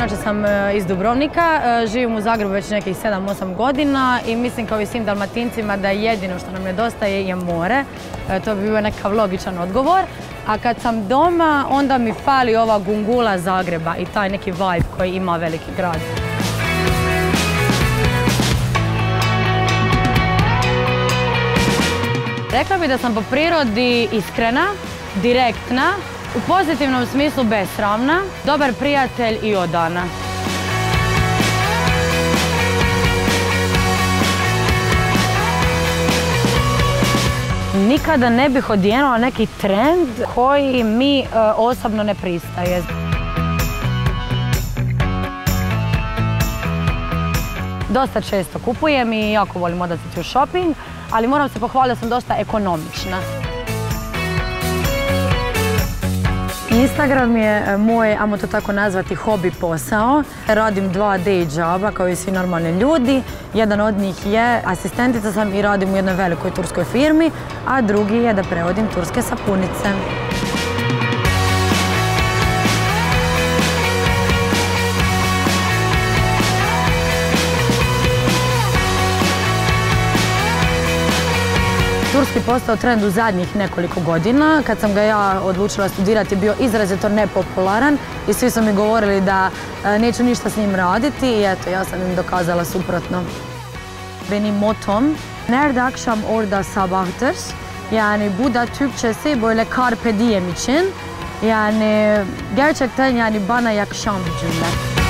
inače sam iz Dubrovnika, živim u Zagrebu već nekih 7-8 godina i mislim kao i svim Dalmatincima da jedino što nam nedostaje je more. To bi bio nekakav logičan odgovor. A kad sam doma, onda mi fali ova gungula Zagreba i taj neki vibe koji ima veliki grad. Rekla bih da sam po prirodi iskrena, direktna, u pozitivnom smislu besramna, dobar prijatelj i odana. Nikada ne bih odjenula neki trend koji mi osobno ne pristaje. Dosta često kupujem i jako volim odlaziti u shopping, ali moram se pohvaliti da sam dosta ekonomična. Instagram je moj, ajmo to tako nazvati, hobi posao. Radim 2 day joba kao i svi normalni ljudi. Jedan od njih je asistentica sam i radim u jednoj velikoj turskoj firmi, a drugi je da prevodim turske sapunice. Turski postao trend u zadnjih nekoliko godina. Kad sam ga ja odlučila studirati, bio izrazito nepopularan i svi su mi govorili da neću ništa s njim raditi i eto, ja sam im dokazala suprotno. Benim motom nerede akşam orada sabahtır. Yani bu da Türkçesi böyle carpe diem için. Yani gerçekten bana yakışan bir cümle.